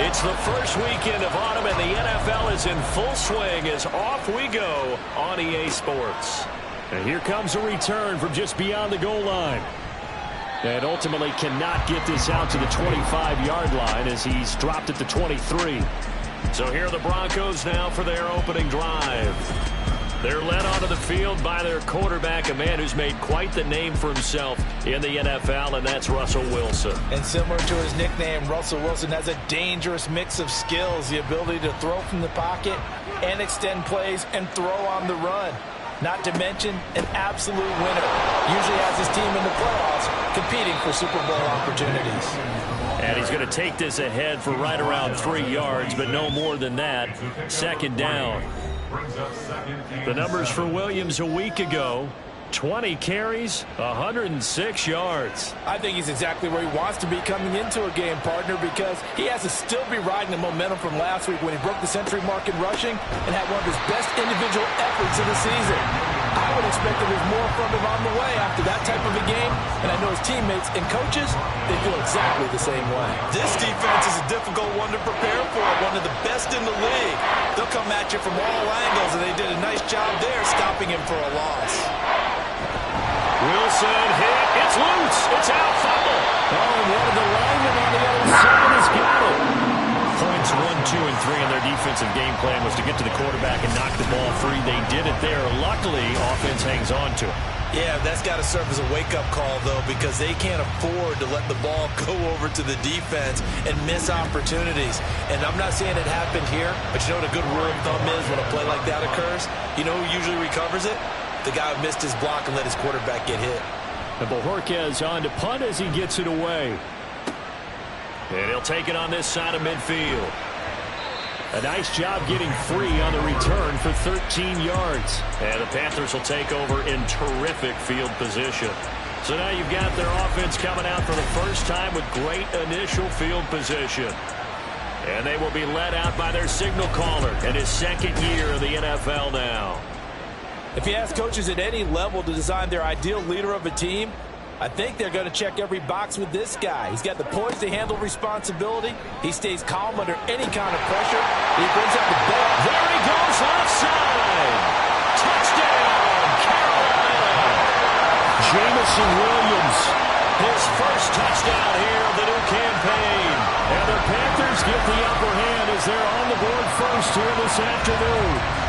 It's the first weekend of autumn, and the NFL is in full swing as off we go on EA Sports. And here comes a return from just beyond the goal line. And ultimately cannot get this out to the 25-yard line as he's dropped at the 23. So here are the Broncos now for their opening drive. They're led onto the field by their quarterback, a man who's made quite the name for himself in the NFL, and that's Russell Wilson. And similar to his nickname, Russell Wilson has a dangerous mix of skills, the ability to throw from the pocket and extend plays and throw on the run. Not to mention an absolute winner. Usually has his team in the playoffs competing for Super Bowl opportunities. And he's going to take this ahead for right around 3 yards, but no more than that. Second down. The numbers for Williams a week ago: 20 carries, 106 yards. I think he's exactly where he wants to be coming into a game, partner, because he has to still be riding the momentum from last week when he broke the century mark in rushing and had one of his best individual efforts of the season. I would expect that there's more from him on the way after that type of a game, and I know his teammates and coaches, they feel exactly the same way. This defense is a difficult one to prepare for, one of the best in the league. They'll come at you from all angles, and they did a nice job there stopping him for a loss. Wilson hit. It's loose. It's out. Fumble. Oh, and one of the linemen on the other side has got it. Points 1, 2, and 3 in their defensive game plan was to get to the quarterback and knock the ball free. They did it there. Luckily, offense hangs on to it. Yeah, that's got to serve as a wake-up call, though, because they can't afford to let the ball go over to the defense and miss opportunities. And I'm not saying it happened here, but you know what a good rule of thumb is when a play like that occurs? You know who usually recovers it? The guy who missed his block and let his quarterback get hit. And Bojorquez on to punt as he gets it away. And he'll take it on this side of midfield. A nice job getting free on the return for 13 yards. And the Panthers will take over in terrific field position. So now you've got their offense coming out for the first time with great initial field position. And they will be led out by their signal caller in his second year in the NFL now. If you ask coaches at any level to design their ideal leader of a team, I think they're going to check every box with this guy. He's got the poise to handle responsibility. He stays calm under any kind of pressure. He brings up the ball. There he goes, offside. Touchdown, Carolina. Jameson Williams, his first touchdown here of the new campaign. And the Panthers get the upper hand as they're on the board first here this afternoon.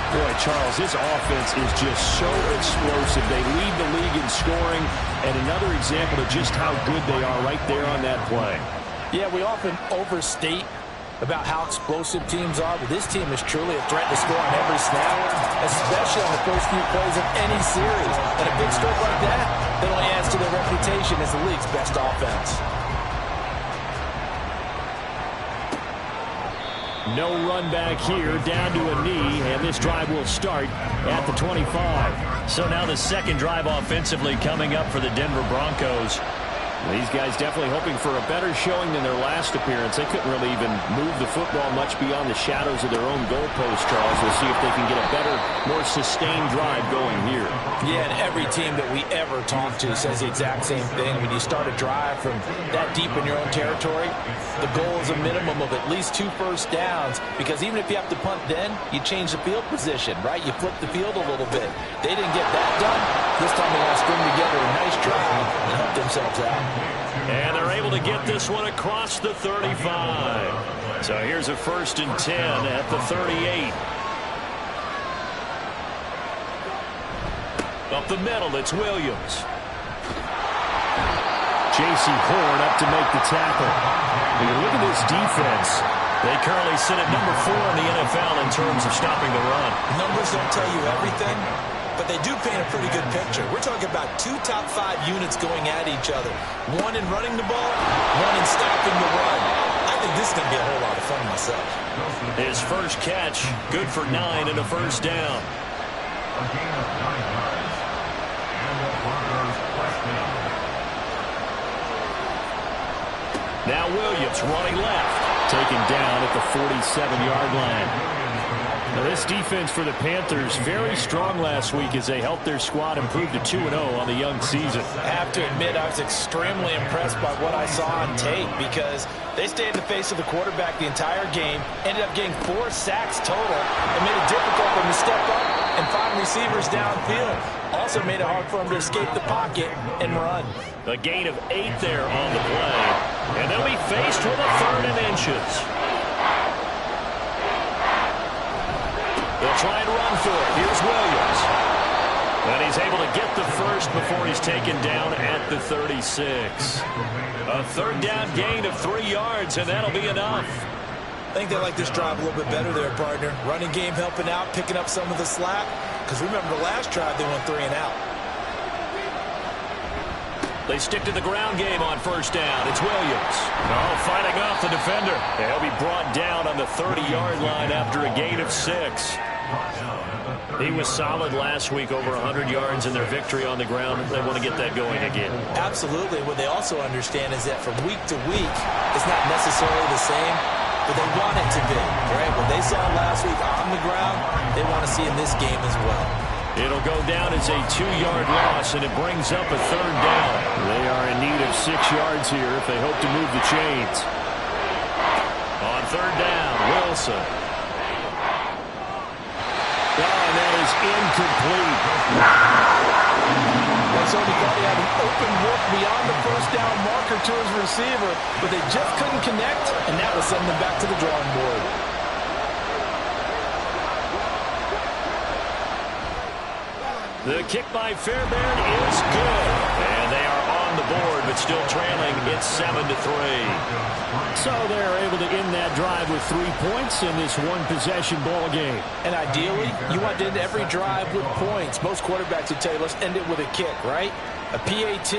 Boy, Charles, this offense is just so explosive. They lead the league in scoring, and another example of just how good they are right there on that play. Yeah, we often overstate about how explosive teams are, but this team is truly a threat to score on every snap, especially on the first few plays of any series. And a big stroke like that only adds to their reputation as the league's best offense. No run back here, down to a knee, and this drive will start at the 25. So now the second drive offensively coming up for the Denver Broncos. These guys definitely hoping for a better showing than their last appearance. They couldn't really even move the football much beyond the shadows of their own goalpost, Charles. We'll see if they can get a better, more sustained drive going here. Yeah, and every team that we ever talk to says the exact same thing. When you start a drive from that deep in your own territory, the goal is a minimum of at least 2 first downs, because even if you have to punt then, you change the field position, right? You flip the field a little bit. They didn't get that done. This time they want to string together a nice drive and help themselves out. And they're able to get this one across the 35. So here's a 1st and 10 at the 38. Up the middle, it's Williams. J.C. Horn up to make the tackle. When you look at this defense, they currently sit at number 4 in the NFL in terms of stopping the run. Numbers don't tell you everything, but they do paint a pretty good picture. We're talking about 2 top 5 units going at each other. One in running the ball, one in stopping the run. I think this is going to be a whole lot of fun myself. His first catch, good for 9 and a first down. Now Williams running left, taken down at the 47-yard line. Now, this defense for the Panthers, very strong last week as they helped their squad improve to 2-0 on the young season. I have to admit, I was extremely impressed by what I saw on tape because they stayed in the face of the quarterback the entire game, ended up getting 4 sacks total, and made it difficult for him to step up and find receivers downfield. Also made it hard for him to escape the pocket and run. A gain of 8 there on the play, and they'll be faced with a 3rd and inches. They'll try and run for it. Here's Williams. And he's able to get the first before he's taken down at the 36. A 3rd down gain of 3 yards, and that'll be enough. I think they like this drive a little bit better there, partner. Running game helping out, picking up some of the slack. Because remember the last drive, they went 3 and out. They stick to the ground game on 1st down. It's Williams. Oh, fighting off the defender. He'll be brought down on the 30-yard line after a gain of 6. He was solid last week, over 100 yards in their victory on the ground. They want to get that going again. Absolutely. What they also understand is that from week to week, it's not necessarily the same, but they want it to be, right? What they saw last week on the ground, they want to see in this game as well. It'll go down as a 2-yard loss, and it brings up a 3rd down. They are in need of 6 yards here if they hope to move the chains. On 3rd down, Wilson. Oh, and that is incomplete. And so he thought he had an open look beyond the 1st down marker to his receiver, but they just couldn't connect, and that will send them back to the drawing board. The kick by Fairbairn is good. And they are on the board, but still trailing. It's 7-3. So they're able to end that drive with 3 points in this one-possession ball game. And ideally, you want to end every drive with points. Most quarterbacks would tell you, let's end it with a kick, right? A PAT,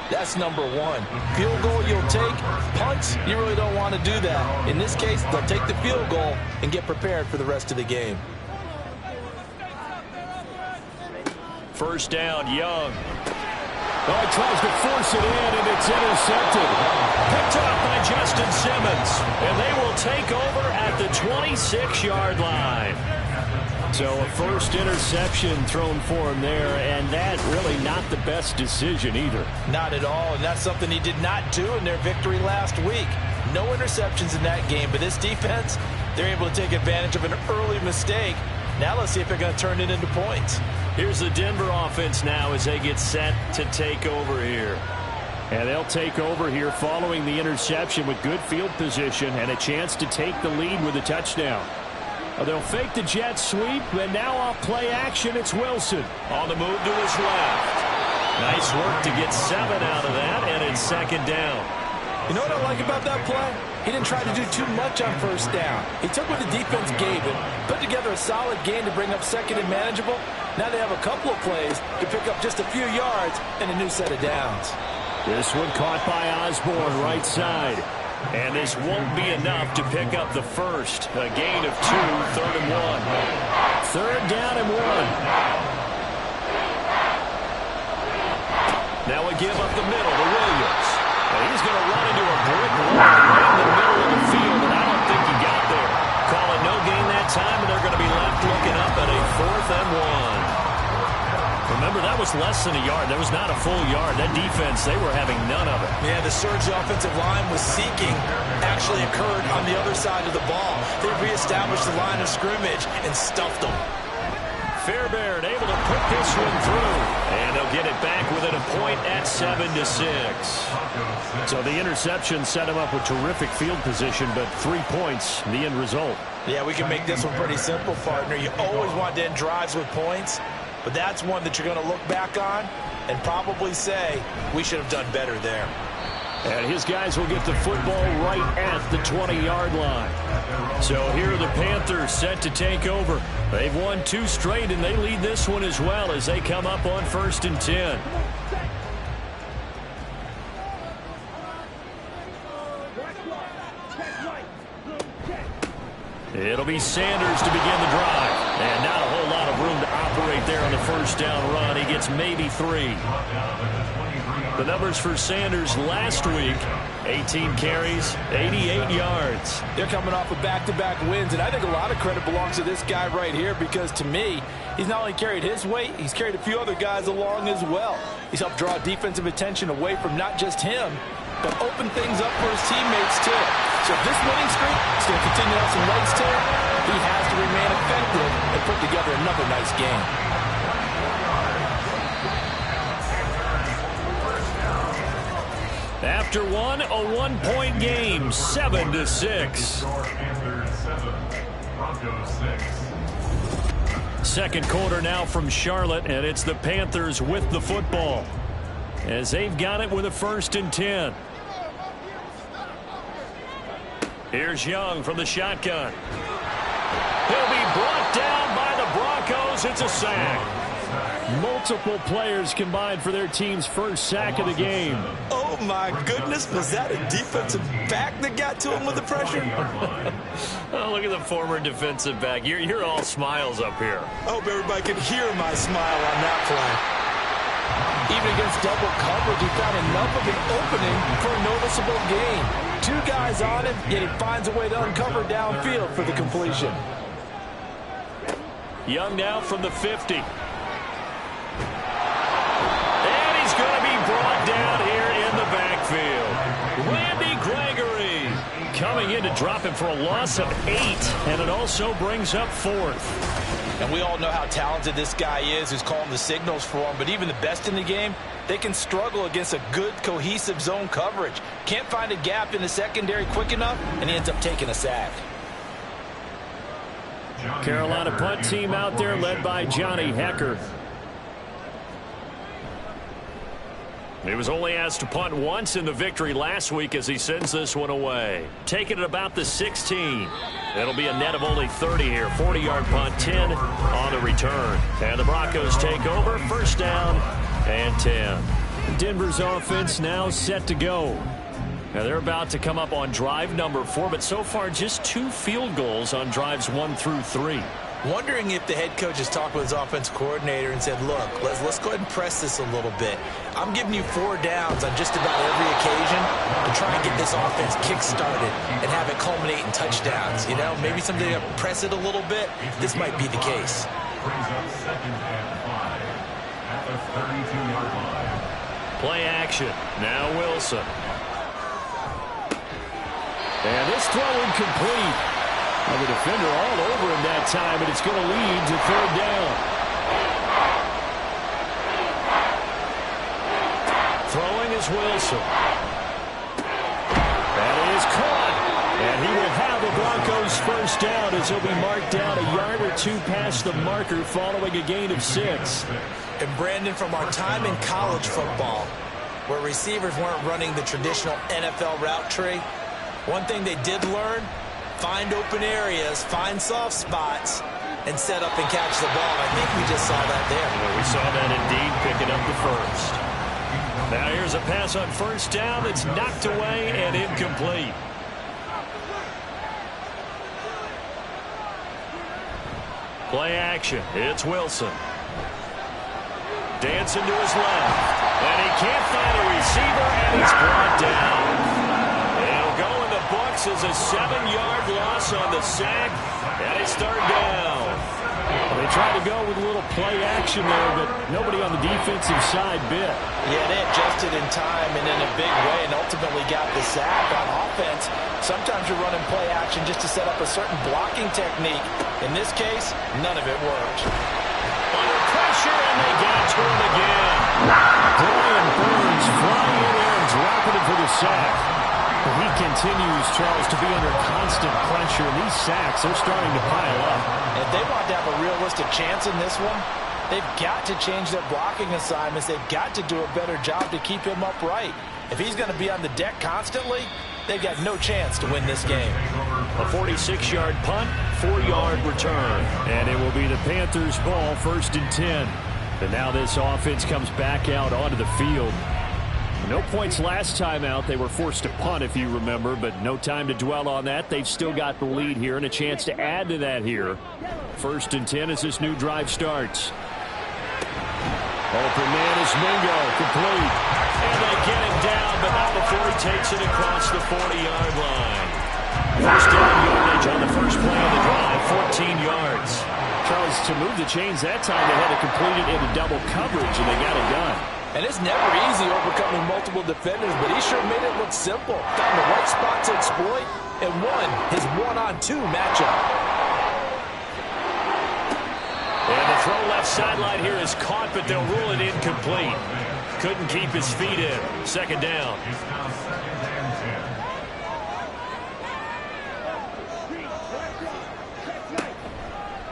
that's number 1. Field goal you'll take. Punts, you really don't want to do that. In this case, they'll take the field goal and get prepared for the rest of the game. 1st down, Young. Oh, he tries to force it in, and it's intercepted. Picked off by Justin Simmons. And they will take over at the 26-yard line. So a first interception thrown for him there, and that really not the best decision either. Not at all, and that's something he did not do in their victory last week. No interceptions in that game, but this defense, they're able to take advantage of an early mistake. Now let's see if they're going to turn it into points. Here's the Denver offense now as they get set to take over here. And they'll take over here following the interception with good field position and a chance to take the lead with a touchdown. They'll fake the jet sweep, and now off play action, it's Wilson. On the move to his left. Nice work to get 7 out of that, and it's 2nd down. You know what I like about that play? He didn't try to do too much on 1st down. He took what the defense gave him, put together a solid game to bring up 2nd and manageable. Now they have a couple of plays to pick up just a few yards and a new set of downs. This one caught by Osborne, right side. And this won't be enough to pick up the first. A gain of 2, 3rd and 1. 3rd down and 1. Now a give up the middle to Williams. And he's going to run into a brick wall right in the middle of the field, and I don't think he got there. Call it no gain that time, and they're going to be left looking up at a 4th and 1. Remember, that was less than a yard. That was not a full yard. That defense, they were having none of it. Yeah, the surge the offensive line was seeking actually occurred on the other side of the ball. They reestablished the line of scrimmage and stuffed them. Fairbairn able to put this one through. And they'll get it back within a point at 7-6. So the interception set him up with terrific field position, but 3 points, the end result. Yeah, we can make this one pretty simple, partner. You always want to end drives with points, but that's one that you're going to look back on and probably say, we should have done better there. And his guys will get the football right at the 20-yard line. So here are the Panthers set to take over. They've won 2 straight, and they lead this one as well as they come up on 1st and 10. It'll be Sanders to begin the drive. And not a whole lot of room to operate there on the 1st down run. He gets maybe 3. The numbers for Sanders last week, 18 carries, 88 yards. They're coming off of back-to-back wins, and I think a lot of credit belongs to this guy right here because, to me, he's not only carried his weight, he's carried a few other guys along as well. He's helped draw defensive attention away from not just him, but open things up for his teammates, too. So if this winning streak is going to continue to have some legs to it, he has to remain effective and put together another nice game. After one, a one-point game, 7-6. Second quarter now from Charlotte, and it's the Panthers with the football as they've got it with a 1st and 10. Here's Young from the shotgun. He'll be brought down by the Broncos. It's a sack. Multiple players combined for their team's first sack of the game. Oh, my goodness. Was that a defensive back that got to him with the pressure? Oh, look at the former defensive back. You're all smiles up here. I hope everybody can hear my smile on that play. Even against double coverage, he found enough of an opening for a noticeable gain. 2 guys on him, yet he finds a way to uncover downfield for the completion. Young now from the 50. And he's going to be brought down here in the backfield. Randy Gregory coming in to drop him for a loss of 8, and it also brings up 4th. And we all know how talented this guy is who's calling the signals for him, but even the best in the game, they can struggle against a good, cohesive zone coverage. Can't find a gap in the secondary quick enough, and he ends up taking a sack. Carolina punt team out there led by Johnny Hekker. He was only asked to punt once in the victory last week as he sends this one away. Taking it about the 16. It'll be a net of only 30 here. 40-yard punt, 10 on the return. And the Broncos take over. 1st down and 10. Denver's offense now set to go. Now they're about to come up on drive number 4, but so far just 2 field goals on drives 1 through 3. Wondering if the head coach has talked with his offense coordinator and said, look, let's go ahead and press this a little bit. I'm giving you 4 downs on just about every occasion to try and get this offense kick-started and have it culminate in touchdowns. You know, maybe someday to press it a little bit. This might be the case. Play action. Now Wilson. And this throw incomplete. Well, the defender all over him that time, and it's going to lead to 3rd down. Throwing is Wilson. That is caught. And he will have the Broncos 1st down as he'll be marked down a yard or 2 past the marker following a gain of 6. And Brandon, from our time in college football, where receivers weren't running the traditional NFL route tree, one thing they did learn, find open areas, find soft spots, and set up and catch the ball. I think we just saw that there. Well, we saw that indeed, picking up the 1st. Now here's a pass on 1st down that's knocked away and incomplete. Play action. It's Wilson. Dancing to his left. And he can't find a receiver, and he's brought down. It'll go in the books as a 7-yard loss on the sack, and it's 3rd down. They tried to go with a little play action there, but nobody on the defensive side bit. Yeah, they adjusted in time and in a big way and ultimately got the sack on offense. Sometimes you're running play action just to set up a certain blocking technique. In this case, none of it worked. Under pressure, and they got to him again. Brian Burns flying in there and dropping it for the sack. He continues, Charles, to be under constant pressure, and these sacks are starting to pile up. If they want to have a realistic chance in this one, they've got to change their blocking assignments. They've got to do a better job to keep him upright. If he's going to be on the deck constantly, they've got no chance to win this game. A 46-yard punt, 4-yard return. And it will be the Panthers' ball, 1st and 10. And now this offense comes back out onto the field. No points last time out. They were forced to punt, if you remember, but no time to dwell on that. They've still got the lead here and a chance to add to that here. 1st and 10 as this new drive starts. Open man is Mingo, complete. And they get him down but not before he takes it across the 40-yard line. First down yardage on the first play of the drive, 14 yards. Charles, to move the chains that time, they had to complete it into double coverage, and they got it done. And it's never easy overcoming multiple defenders, but he sure made it look simple. Found the right spot to exploit and won his one-on-two matchup. And the throw left sideline here is caught, but they'll rule it incomplete. Couldn't keep his feet in. Second down.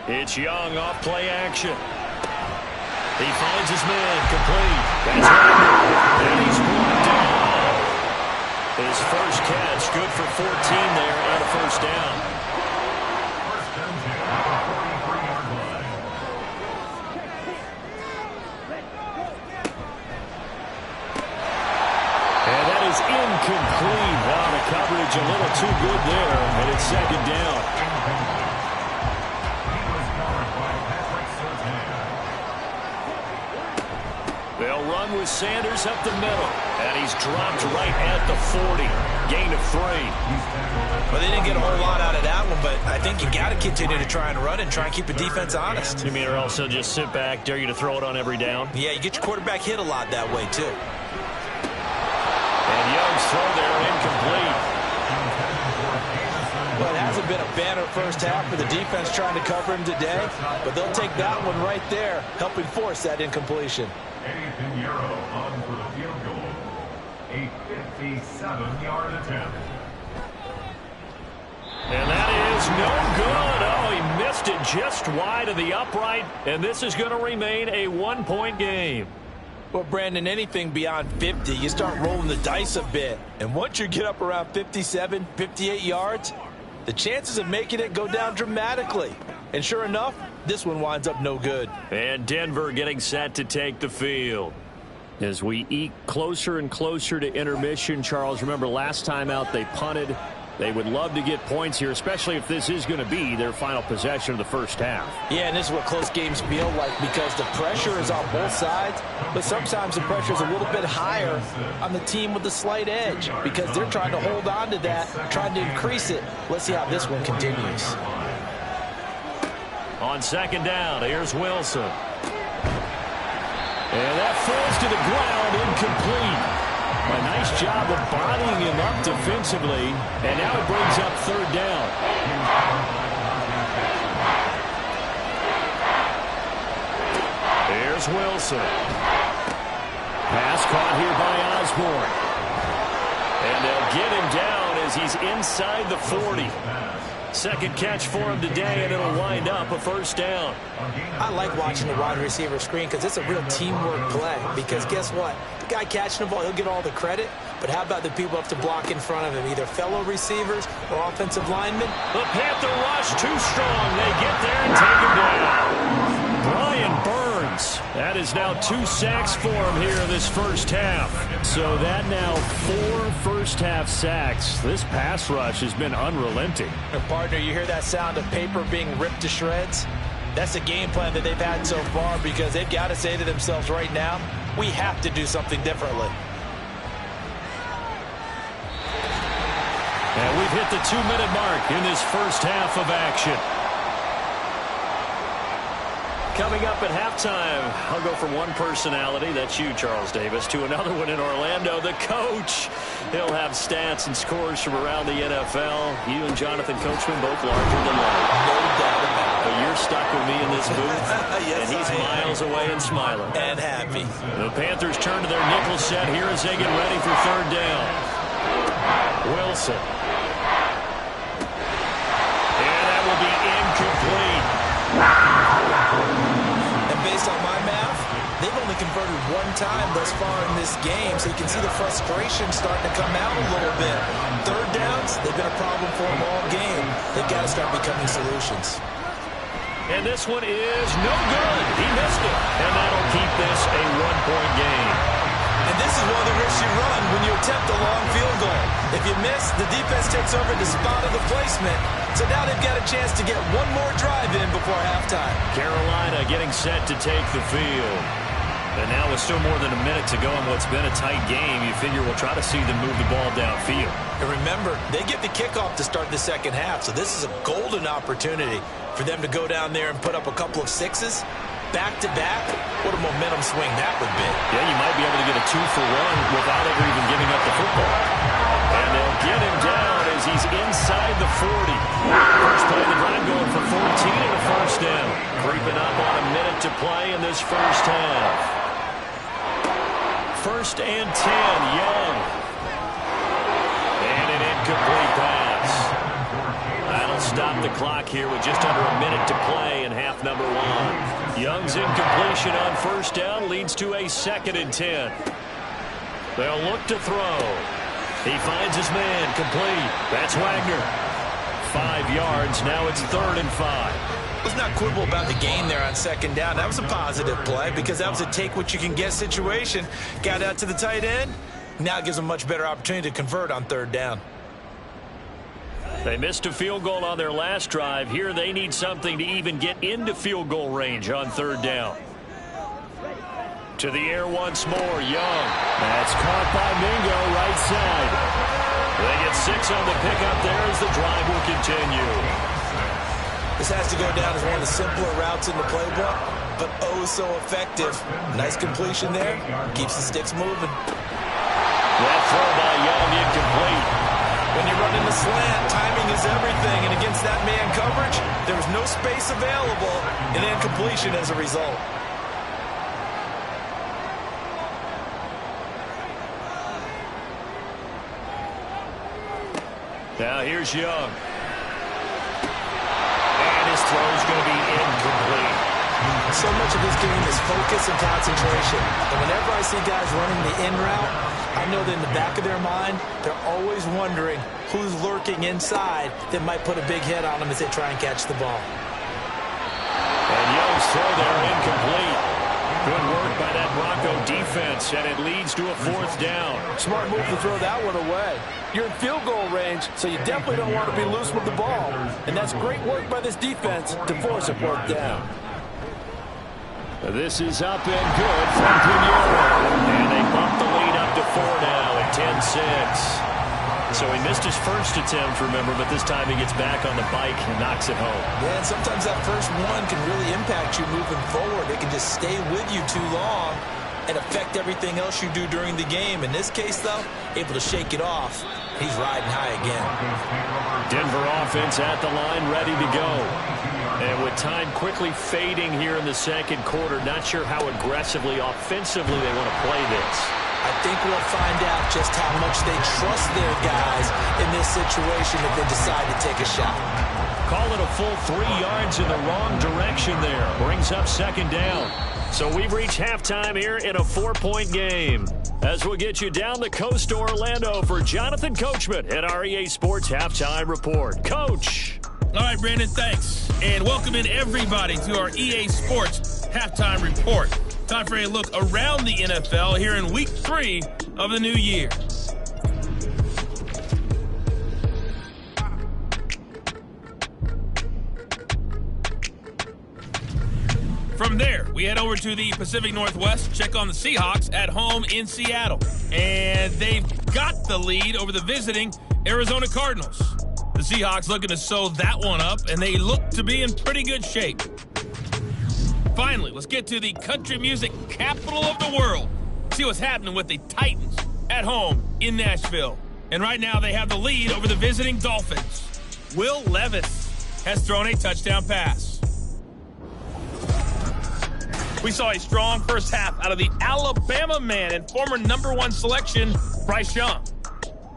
It's Young off play action. He finds his man complete. That's Wagner. And he's brought down. His first catch, good for 14 there and a first down. And that is incomplete. Wow, the coverage a little too good there, and it's second down. They'll run with Sanders up the middle. And he's dropped right at the 40. Gain of 3. Well, they didn't get a whole lot out of that one, but I think you got to continue to try and run and try and keep the defense honest. You mean or also just sit back, dare you to throw it on every down? Yeah, you get your quarterback hit a lot that way, too. And Young's throw there incomplete. Well, it hasn't been a banner first half for the defense trying to cover him today, but they'll take that one right there, helping force that incompletion. Nathan Euro on for the field goal. A 57-yard attempt. And that is no good. Oh, he missed it just wide of the upright, and this is going to remain a one-point game. Well, Brandon, anything beyond 50, you start rolling the dice a bit. And once you get up around 57, 58 yards, the chances of making it go down dramatically. And sure enough, this one winds up no good. And Denver getting set to take the field. As we eke closer and closer to intermission, Charles, remember last time out they punted. They would love to get points here, especially if this is going to be their final possession of the first half. Yeah, and this is what close games feel like because the pressure is on both sides, but sometimes the pressure is a little bit higher on the team with the slight edge because they're trying to hold on to that, trying to increase it. Let's see how this one continues. On second down, here's Wilson. And that falls to the ground, incomplete. A nice job of bodying him up defensively, and now it brings up third down. Here's Wilson. Pass caught here by Osborne. And they'll get him down as he's inside the 40. Second catch for him today, and it'll wind up a first down. I like watching the wide receiver screen because it's a real teamwork play. Because guess what? The guy catching the ball, he'll get all the credit. But how about the people up to block in front of him, either fellow receivers or offensive linemen? The Panther rush too strong. They get there and take him down. Brian Burns. That is now 2 sacks for him here in this first half. So that now 4 first-half sacks. This pass rush has been unrelenting. And partner, you hear that sound of paper being ripped to shreds? That's the game plan that they've had so far because they've got to say to themselves right now, we have to do something differently. And we've hit the 2-minute mark in this first half of action. Coming up at halftime, I'll go from one personality, that's you, Charles Davis, to another one in Orlando, the coach. He'll have stats and scores from around the NFL. You and Jonathan Coachman both larger than life. No doubt about it. But you're stuck with me in this booth, Yes, and he's miles away and smiling. And happy. The Panthers turn to their nickel set here as they get ready for third down. Wilson. And that will be incomplete. And based on my math, they've only converted one time thus far in this game, so you can see the frustration starting to come out a little bit. Third downs, they've been a problem for them all game. They've got to start becoming solutions. And this one is no good. He missed it. And that'll keep this a one-point game. And this is one of the risks you run when you attempt a long field goal. If you miss, the defense takes over the spot of the placement. So now they've got a chance to get one more drive in before halftime. Carolina getting set to take the field. And now with still more than a minute to go in what's been a tight game, you figure we'll try to see them move the ball downfield. And remember, they get the kickoff to start the second half, so this is a golden opportunity for them to go down there and put up a couple of sixes. Back-to-back, what a momentum swing that would be. Yeah, you might be able to get a 2-for-1 without ever even giving up the football. And they'll get him down as he's inside the 40. First play of the drive going for 14 and a first down. Creeping up on a minute to play in this first half. First and 10, Young. And an incomplete pass. That'll stop the clock here with just under a minute to play in half number 1. Young's incompletion on first down leads to a 2nd and 10. They'll look to throw. He finds his man complete. That's Wagner. 5 yards. Now it's 3rd and 5. Let's not quibble about the gain there on second down. That was a positive play because that was a take-what-you-can-get situation. Got out to the tight end. Now it gives them a much better opportunity to convert on 3rd down. They missed a field goal on their last drive. Here they need something to even get into field goal range on 3rd down. To the air once more, Young. That's caught by Mingo, right side. They get 6 on the pickup there as the drive will continue. This has to go down as one of the simpler routes in the playbook, but oh so effective. Nice completion there. Keeps the sticks moving. That throw by Young incomplete. When you run in the slant, timing is everything, and against that man coverage, there was no space available, and incompletion as a result. Now here's Young. And his throw's going to be incomplete. So much of this game is focus and concentration. And whenever I see guys running the in route, I know that in the back of their mind, they're always wondering who's lurking inside that might put a big hit on them as they try and catch the ball. And Young's throw there incomplete. Good work by that Bronco defense, and it leads to a 4th down. Smart move to throw that one away. You're in field goal range, so you definitely don't want to be loose with the ball. And that's great work by this defense to force a 4th down. This is up and good from Pinheiro. And they bump the lead up to 4 now at 10-6. So he missed his first attempt, remember, but this time he gets back on the bike and knocks it home. Yeah, and sometimes that first one can really impact you moving forward. It can just stay with you too long and affect everything else you do during the game. In this case, though, able to shake it off. He's riding high again. Denver offense at the line, ready to go. And with time quickly fading here in the second quarter, not sure how aggressively, offensively they want to play this. I think we'll find out just how much they trust their guys in this situation if they decide to take a shot. Call it a full 3 yards in the wrong direction there. Brings up 2nd down. So we've reached halftime here in a 4-point game. As we'll get you down the coast to Orlando for Jonathan Coachman at our EA Sports Halftime Report. Coach. All right, Brandon, thanks. And welcome in everybody to our EA Sports Halftime Report. Time for a look around the NFL here in Week 3 of the new year. From there, we head over to the Pacific Northwest, check on the Seahawks at home in Seattle. And they've got the lead over the visiting Arizona Cardinals. The Seahawks looking to sew that one up, and they look to be in pretty good shape. Finally, let's get to the country music capital of the world. See what's happening with the Titans at home in Nashville. And right now they have the lead over the visiting Dolphins. Will Levis has thrown a touchdown pass. We saw a strong first half out of the Alabama man and former #1 selection, Bryce Young.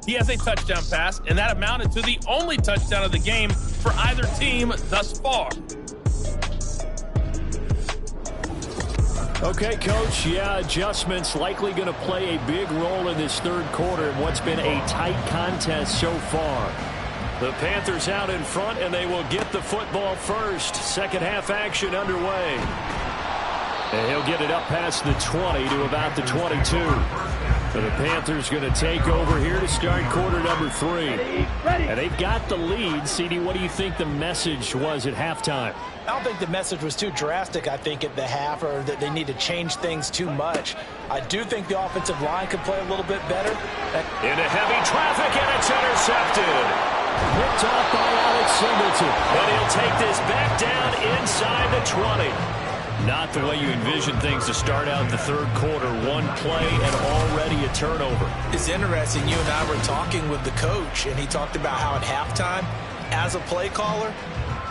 He has a touchdown pass, and that amounted to the only touchdown of the game for either team thus far. Okay, Coach, yeah, adjustments likely going to play a big role in this third quarter in what's been a tight contest so far. The Panthers out in front, and they will get the football first. Second half action underway. And he'll get it up past the 20 to about the 22. The Panthers going to take over here to start quarter number 3. And they've got the lead. CD, what do you think the message was at halftime? I don't think the message was too drastic, I think, at the half, or that they need to change things too much. I do think the offensive line could play a little bit better. Into heavy traffic, and it's intercepted. Picked off by Alex Singleton. And he'll take this back down inside the 20. Not the way you envision things to start out the third quarter. One play and already a turnover. It's interesting. You and I were talking with the coach, and he talked about how at halftime, as a play caller,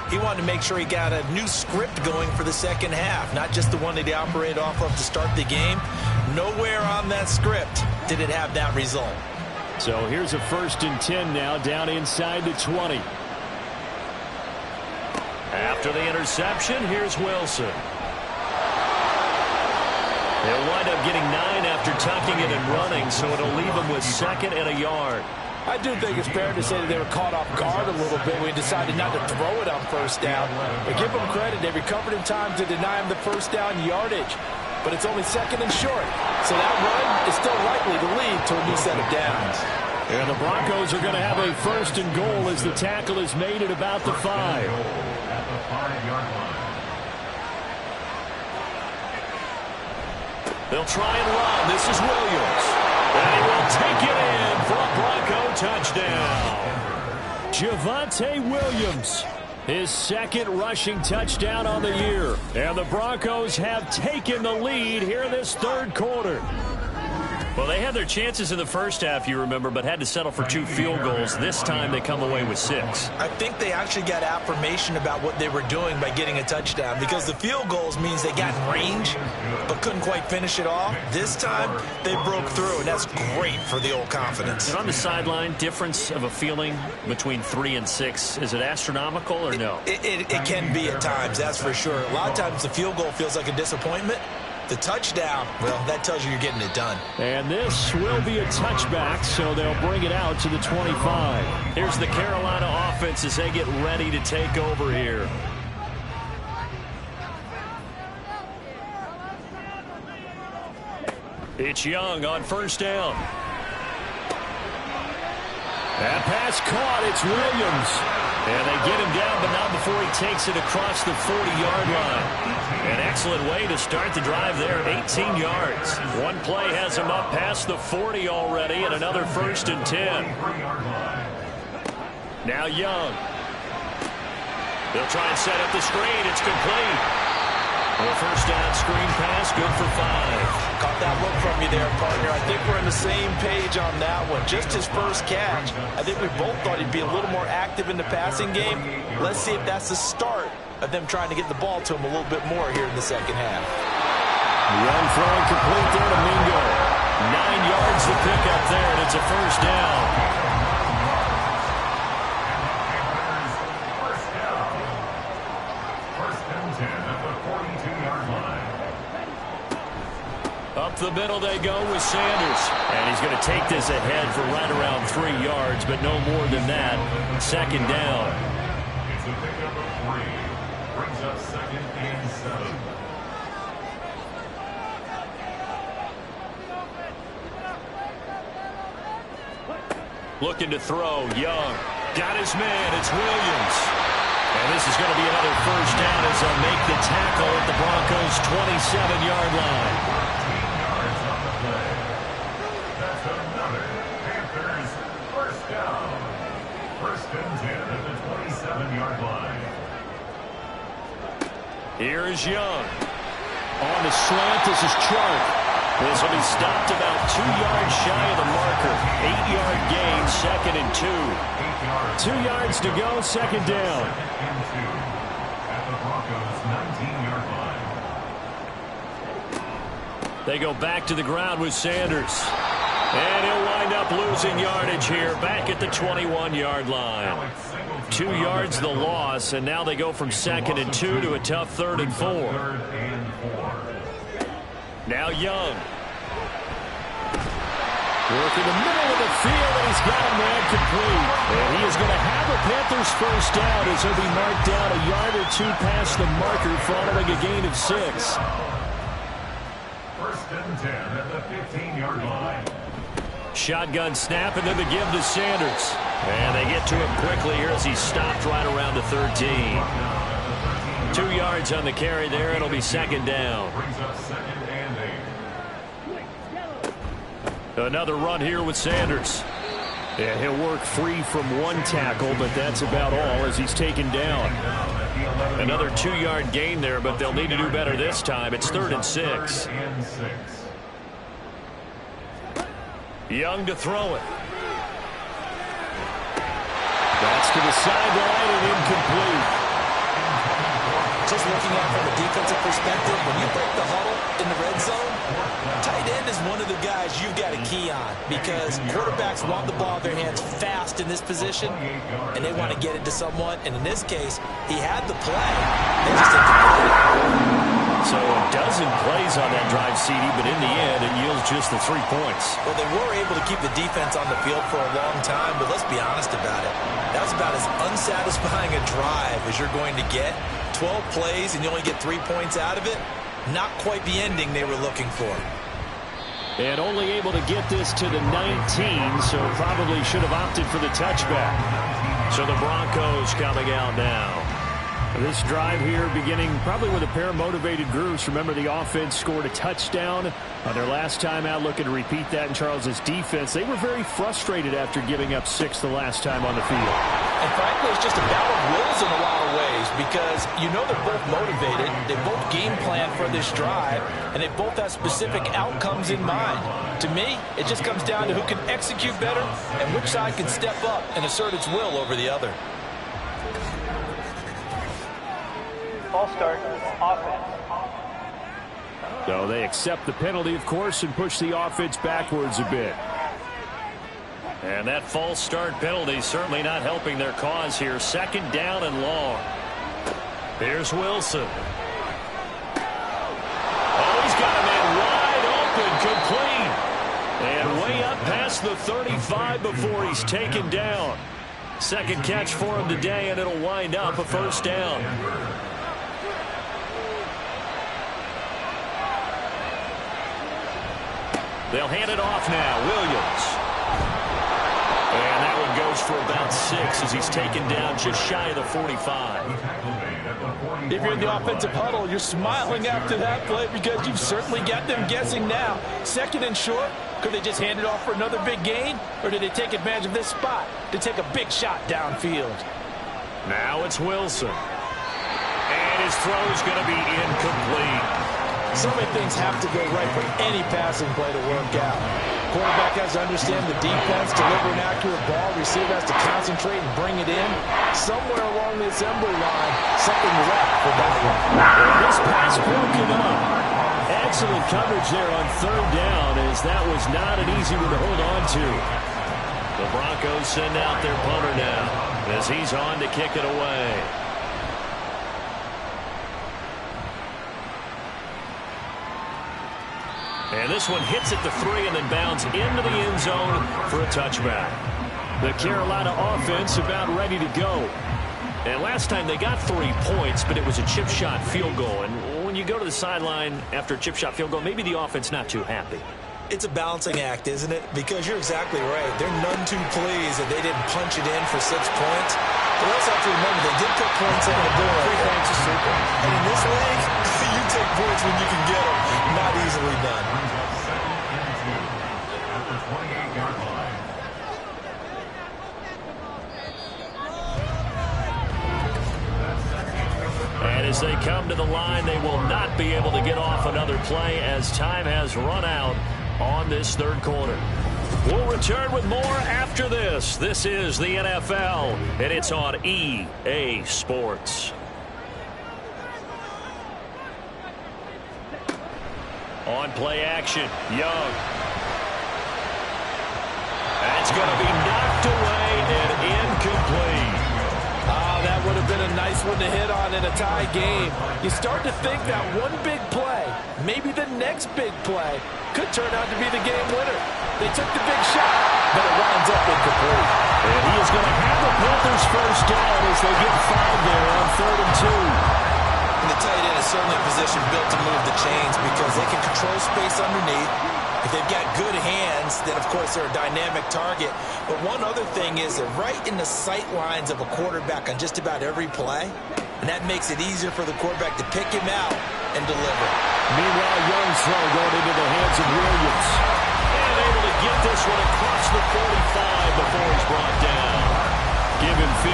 he wanted to make sure he got a new script going for the second half, not just the one that he operated off of to start the game. Nowhere on that script did it have that result. So here's a 1st and 10 now, down inside the 20. After the interception, here's Wilson. They'll wind up getting 9 after tucking it and running, so it'll leave them with 2nd and a yard. I do think it's fair to say that they were caught off guard a little bit when we decided not to throw it on 1st down. But give them credit. They recovered in time to deny him the 1st down yardage. But it's only 2nd and short. So that run is still likely to lead to a new set of downs. And the Broncos are going to have a 1st and goal as the tackle is made at about the 5. At the 5-yard line. They'll try and run. This is Williams. And he will take it in for a Bronco touchdown. Javonte Williams, his 2nd rushing touchdown on the year. And the Broncos have taken the lead here in this third quarter. Well, they had their chances in the first half, you remember, but had to settle for 2 field goals. This time they come away with 6. I think they actually got affirmation about what they were doing by getting a touchdown, because the field goals means they got in range but couldn't quite finish it off. This time they broke through, and that's great for the old confidence. And on the sideline, difference of a feeling between 3 and 6, is it astronomical or no? It can be at times, that's for sure. A lot of times the field goal feels like a disappointment. The touchdown, well, that tells you you're getting it done. And this will be a touchback, so they'll bring it out to the 25. Here's the Carolina offense as they get ready to take over here. It's Young on 1st down. That pass caught. It's Williams. And they get him down, but not before he takes it across the 40-yard line. An excellent way to start the drive there, 18 yards. One play has him up past the 40 already, and another 1st and 10. Now Young. They'll try and set up the screen. It's complete. A 1st down screen pass, good for 5. Caught that look from you there, partner. I think we're on the same page on that one. Just his first catch. I think we both thought he'd be a little more active in the passing game. Let's see if that's the start of them trying to get the ball to him a little bit more here in the second half. Young throwing complete there to Mingo. 9 yards to pick up there, and it's a 1st down. Up the middle they go with Sanders. And he's going to take this ahead for right around 3 yards, but no more than that. 2nd down. It's a pickup of 3. Brings up 2nd and 7. Looking to throw. Young. Got his man. It's Williams. And this is going to be another 1st down as they'll make the tackle at the Broncos' 27-yard line. That's another Panthers 1st down. 1st and 10 at the 27-yard line. Here is Young. On the slant, this is Chark. This will be stopped about 2 yards shy of the marker. 8-yard gain, 2nd and 2. 2 yards to go, 2nd down. 2nd and 2 at the Broncos' 19-yard line. They go back to the ground with Sanders. And he'll wind up losing yardage here back at the 21-yard line. 2 yards the loss, and now they go from 2nd and 2 to a tough 3rd and 4. 3rd and 4. Now Young. Working the middle of the field, and he's got a man complete. And he is going to have a Panthers 1st down as he'll be marked down a yard or 2 past the marker following a gain of 6. 1st and 10 at the 15-yard line. Shotgun snap, and then the give to Sanders. And they get to him quickly here as he stopped right around the 13. 2 yards on the carry there. It'll be second down. Another run here with Sanders. Yeah, he'll work free from one tackle, but that's about all as he's taken down. Another 2-yard gain there, but they'll need to do better this time. It's 3rd and 6. Young to throw it. That's to the sideline and incomplete. Just looking at it from a defensive perspective, when you break the huddle in the red zone, tight end is one of the guys you've got to key on because quarterbacks want the ball in their hands fast in this position, and they want to get it to someone. And in this case, he had the play. They just didn't complete it. So a dozen plays on that drive, CD, but in the end, it yields just the 3 points. Well, they were able to keep the defense on the field for a long time, but let's be honest about it. That was about as unsatisfying a drive as you're going to get. 12 plays and you only get 3 points out of it. Not quite the ending they were looking for. And only able to get this to the 19, so probably should have opted for the touchback. So the Broncos coming out now. This drive here beginning probably with a pair of motivated groups. Remember, the offense scored a touchdown on their last time out. Looking to repeat that in Charles's defense. They were very frustrated after giving up 6 the last time on the field. And frankly, it's just a battle of wills in a lot of ways because you know they're both motivated. They both game plan for this drive, and they both have specific outcomes in mind. To me, it just comes down to who can execute better and which side can step up and assert its will over the other. Ball start, offense. So they accept the penalty, of course, and push the offense backwards a bit. And that false start penalty certainly not helping their cause here. 2nd down and long. Here's Wilson. Oh, he's got a man wide open, complete. And way up past the 35 before he's taken down. 2nd catch for him today, and it'll wind up a 1st down. They'll hand it off now. Williams. And that one goes for about 6 as he's taken down just shy of the 45. If you're in the offensive huddle, you're smiling after that play because you've certainly got them guessing now. 2nd and short. Could they just hand it off for another big gain? Or did they take advantage of this spot to take a big shot downfield? Now it's Wilson. And his throw is going to be incomplete. So many things have to go right for any passing play to work out. Quarterback has to understand the defense, deliver an accurate ball. Receiver has to concentrate and bring it in. Somewhere along the assembly line, something left for that one. This pass broken up. Excellent coverage there on 3rd down as that was not an easy one to hold on to. The Broncos send out their punter now as he's on to kick it away. And this one hits at the 3 and then bounds into the end zone for a touchback. The Carolina offense about ready to go. And last time they got 3 points, but it was a chip shot field goal. And when you go to the sideline after a chip shot field goal, maybe the offense not too happy. It's a balancing act, isn't it? Because you're exactly right. They're none too pleased that they didn't punch it in for 6 points. But also have to remember, they did put points on the board. 3 points is super. And in this league, you take points when you can get them. Not easily done. And as they come to the line, they will not be able to get off another play as time has run out on this 3rd quarter. We'll return with more after this. This is the NFL, and it's on EA Sports. On play action, Young. That's going to be knocked away and incomplete. That would have been a nice one to hit on in a tie game. You start to think that one big play, maybe the next big play, could turn out to be the game winner. They took the big shot, but it winds up incomplete. And he is going to have the Panthers 1st down as they get 5 there on 3rd and 2. And the tight end is certainly a position built to move the chains because they can control space underneath. If they've got good hands, then, of course, they're a dynamic target. But one other thing is they're right in the sight lines of a quarterback on just about every play, and that makes it easier for the quarterback to pick him out and deliver. Meanwhile, Young's throw going into the hands of Williams. And able to get this one across the 45 before he's brought down. Give him 15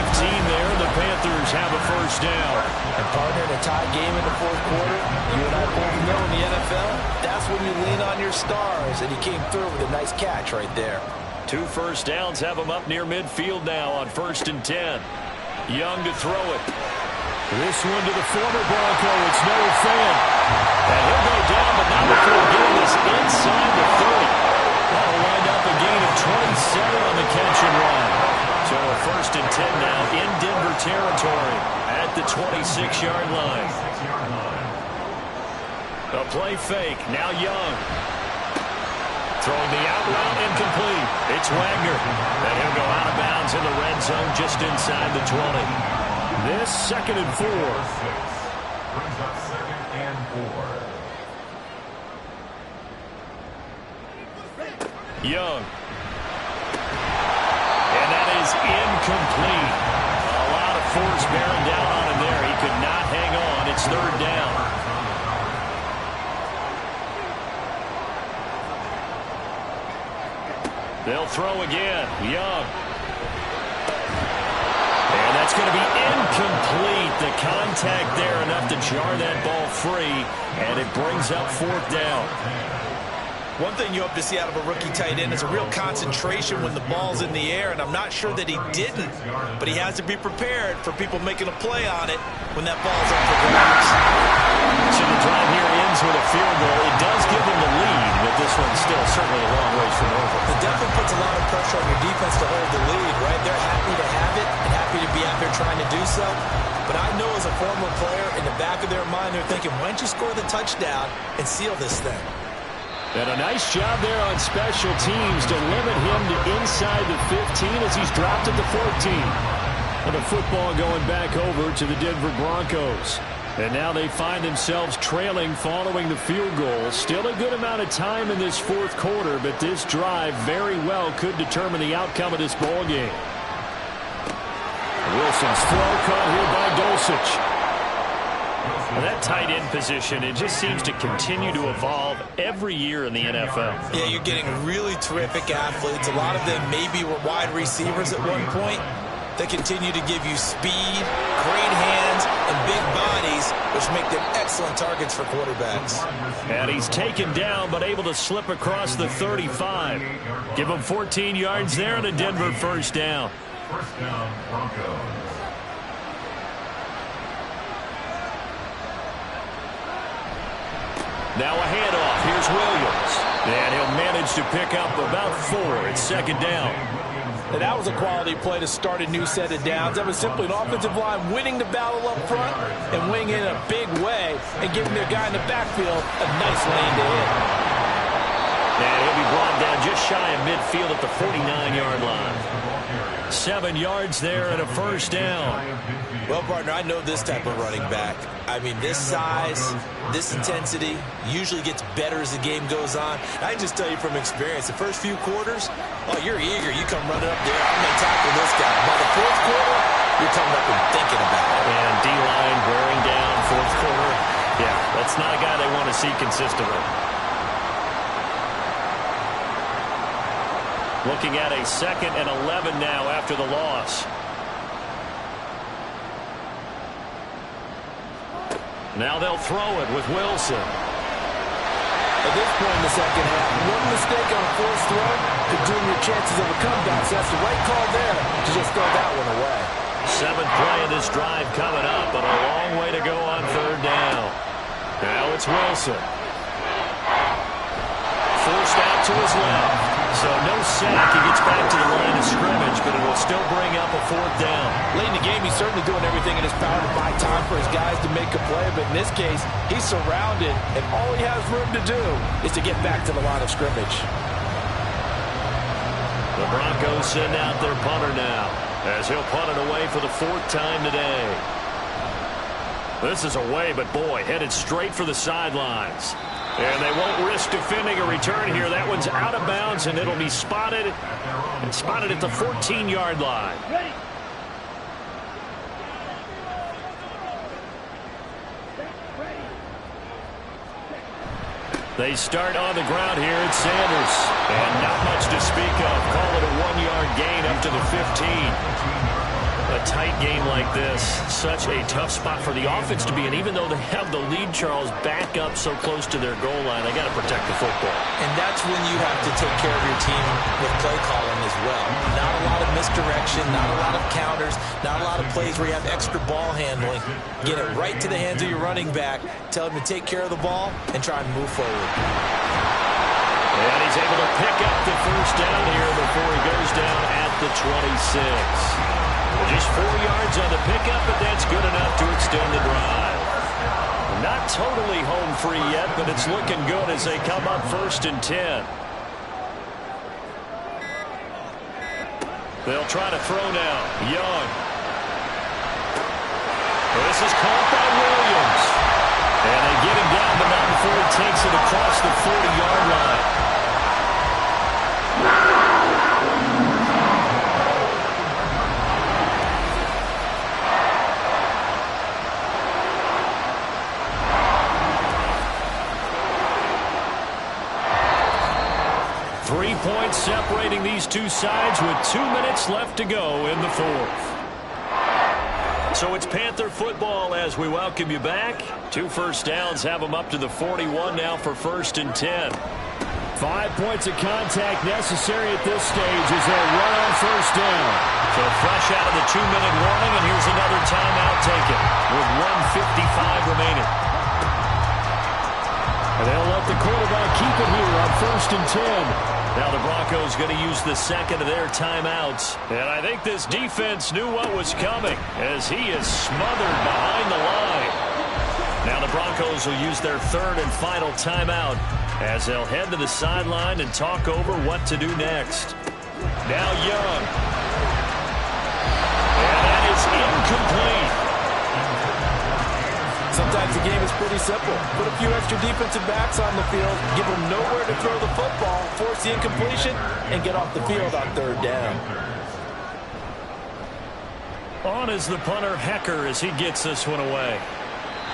there, and the Panthers have a first down. And partner, in a tie game in the fourth quarter, you and I both know in the NFL, that's when you lean on your stars, and he came through with a nice catch right there. 2 first downs have him up near midfield now on 1st and 10. Young to throw it. This one to the former Bronco. It's Noah Fant. And he'll go down, but not before getting this inside the 30. That'll wind up a gain of 27 on the catch and run. So a 1st and 10 now in Denver territory at the 26-yard line. A play fake. Now Young. Throwing the out route incomplete. It's Wagner. And he'll go out of bounds in the red zone just inside the 20. This 2nd and 4. Brings up 2nd and 4. Young. And that is incomplete. A lot of force bearing down on him there. He could not hang on. It's 3rd down. They'll throw again. Young. And that's going to be incomplete. The contact there enough to jar that ball free. And it brings up 4th down. One thing you hope to see out of a rookie tight end is a real concentration when the ball's in the air, and I'm not sure that he didn't, but he has to be prepared for people making a play on it when that ball's up for grabs. So the drive here ends with a field goal. It does give them the lead, but this one's still certainly a long ways from over. It definitely puts a lot of pressure on your defense to hold the lead, right? They're happy to have it and happy to be out there trying to do so. But I know as a former player, in the back of their mind, they're thinking, why don't you score the touchdown and seal this thing? And a nice job there on special teams to limit him to inside the 15 as he's dropped at the 14. And the football going back over to the Denver Broncos. And now they find themselves trailing following the field goal. Still a good amount of time in this 4th quarter, but this drive very well could determine the outcome of this ball game. Wilson's throw caught here by Dulcich. And that tight end position, it just seems to continue to evolve every year in the NFL. Yeah, you're getting really terrific athletes. A lot of them maybe were wide receivers at one point. They continue to give you speed, great hands, and big bodies, which make them excellent targets for quarterbacks. And he's taken down, but able to slip across the 35. Give him 14 yards there and a Denver first down. First down, Broncos. Now a handoff. Here's Williams. And he'll manage to pick up about 4. It's 2nd down. And that was a quality play to start a new set of downs. That was simply an offensive line winning the battle up front and winning in a big way and giving their guy in the backfield a nice lane to hit. And he'll be brought down just shy of midfield at the 49-yard line. 7 yards there and a first down. Well, partner, I know this type of running back. I mean, this size, this intensity usually gets better as the game goes on. I can just tell you from experience, the first few quarters, oh, you're eager. You come running up there, I'm going to tackle this guy. By the 4th quarter, you're coming up and thinking about it. And D-line wearing down 4th quarter. Yeah, that's not a guy they want to see consistently. Looking at a 2nd and 11 now after the loss. Now they'll throw it with Wilson. At this point in the second half, one mistake on a forced throw could doom your chances of a comeback. So that's the right call there to just throw that one away. 7th play of this drive coming up, but a long way to go on 3rd down. Now it's Wilson. Forced out to his left. So no sack. He gets back to the line of scrimmage, but it will still bring up a 4th down. Late in the game, he's certainly doing everything in his power to buy time for his guys to make a play. But in this case, he's surrounded, and all he has room to do is to get back to the line of scrimmage. The Broncos send out their punter now, as he'll punt it away for the 4th time today. This is away, but boy, headed straight for the sidelines. And they won't risk defending a return here. That one's out of bounds, and it'll be spotted at the 14-yard line. Ready. They start on the ground here. It's Sanders. And not much to speak of. Call it a 1-yard gain up to the 15. A tight game like this, such a tough spot for the offense to be in. Even though they have the lead, Charles, back up so close to their goal line, they got to protect the football. And that's when you have to take care of your team with play calling as well. Not a lot of misdirection, not a lot of counters, not a lot of plays where you have extra ball handling. Get it right to the hands of your running back, tell him to take care of the ball, and try and move forward. And he's able to pick up the first down here before he goes down at the 26. Just 4 yards on the pickup, but that's good enough to extend the drive. Not totally home free yet, but it's looking good as they come up 1st and 10. They'll try to throw now. Young. This is caught by Williams. And they get him down, but not before he takes it across the 40-yard line. 3 points separating these two sides with 2 minutes left to go in the 4th. So it's Panther football as we welcome you back. 2 first downs have them up to the 41 now for 1st and 10. 5 points of contact necessary at this stage as they'll run on 1st down. So fresh out of the 2-minute warning, and here's another timeout taken with 1:55 remaining. And they'll let the quarterback keep it here on 1st and 10. Now the Broncos going to use the second of their timeouts. And I think this defense knew what was coming as he is smothered behind the line. Now the Broncos will use their 3rd and final timeout as they'll head to the sideline and talk over what to do next. Now Young. And that is incomplete. Sometimes the game is pretty simple. Put a few extra defensive backs on the field, give them nowhere to throw the football, force the incompletion, and get off the field on 3rd down. On is the punter, Hecker, as he gets this one away.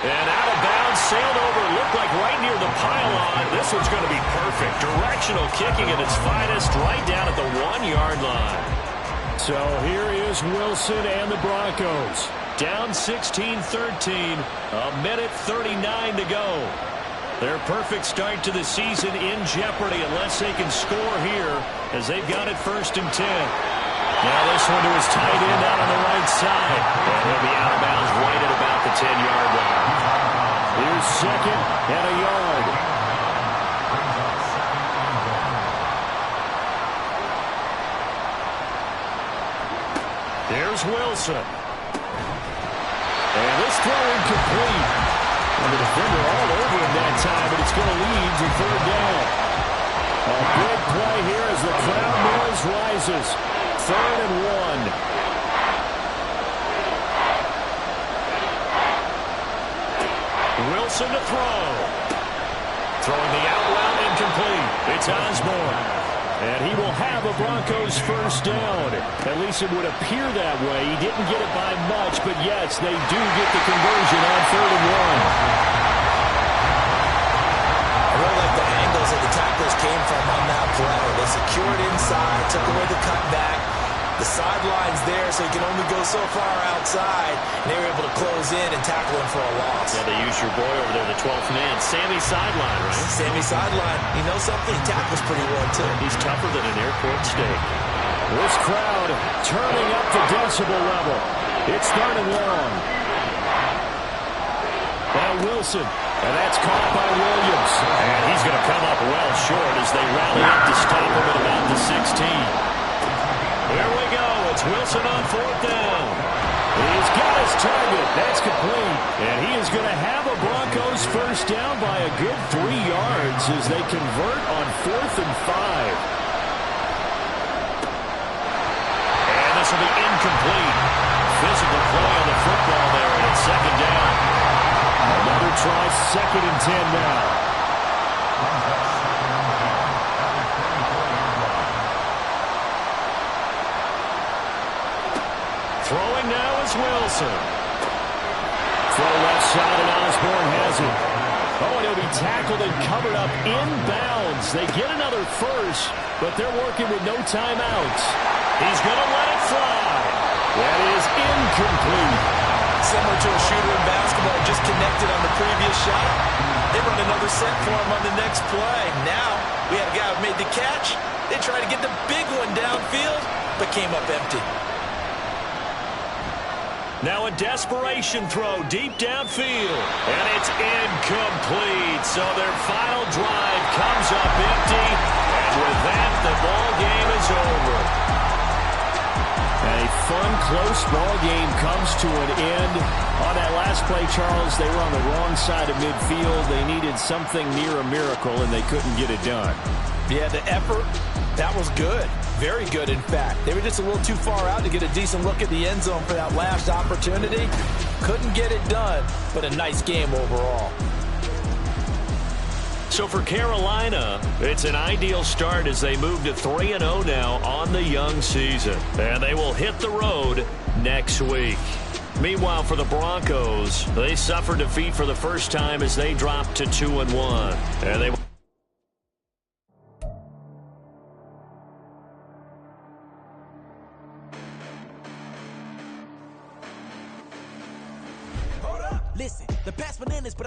And out of bounds, sailed over, looked like right near the pylon. This one's going to be perfect. Directional kicking at its finest, right down at the 1-yard line. So here is Wilson and the Broncos. Down 16-13, a minute 39 to go. Their perfect start to the season in jeopardy unless they can score here as they've got it 1st and 10. Now this one to his tight end out on the right side. And he'll be out of bounds right at about the 10-yard line. Here's 2nd and a yard. Here's Wilson. And this throw incomplete. And the defender all over him that time, but it's going to lead to 3rd down. A big play here as the crowd noise rises. 3rd and 1. Wilson to throw. Throwing the out route incomplete. It's Osborne. And he will have a Broncos 1st down. At least it would appear that way. He didn't get it by much, but yes, they do get the conversion on 3rd and 1. I really like the angles that the tacklers came from on that play. They secured inside, took away the cutback. The sideline's there, so he can only go so far outside. And they were able to close in and tackle him for a loss. Yeah, they used your boy over there, the 12th man. Sammy Sideline, right? Sammy Sideline. You know something? He tackles pretty well, too. He's tougher than an airport steak. This crowd turning up the decibel level. It's 3rd and long. Now Wilson. And that's caught by Williams. And he's going to come up well short as they rally up to stop him at about the 16. Here we go. It's Wilson on 4th down. He's got his target. That's complete. And he is going to have a Broncos 1st down by a good 3 yards as they convert on 4th and 5. And this will be incomplete. Physical play on the football there, and it's 2nd down. Another try, 2nd and 10 now. Throwing now is Wilson. Throw left side, and Osborne has it. Oh, and he'll be tackled and covered up inbounds. They get another first, but they're working with no timeouts. He's going to let it fly. That is incomplete. Similar to a shooter in basketball, just connected on the previous shot. They run another set for him on the next play. Now, we had a guy who made the catch. They tried to get the big one downfield, but came up empty. Now a desperation throw deep downfield, and it's incomplete. So their final drive comes up empty, and with that, the ball game is over. A fun, close ball game comes to an end. On that last play, Charles, they were on the wrong side of midfield. They needed something near a miracle, and they couldn't get it done. Yeah, the effort, that was good. Very good, in fact. They were just a little too far out to get a decent look at the end zone for that last opportunity. Couldn't get it done, but a nice game overall. So for Carolina, it's an ideal start as they move to 3-0 now on the young season. And they will hit the road next week. Meanwhile, for the Broncos, they suffered defeat for the first time as they dropped to 2-1. And they Listen, the past bananas, but I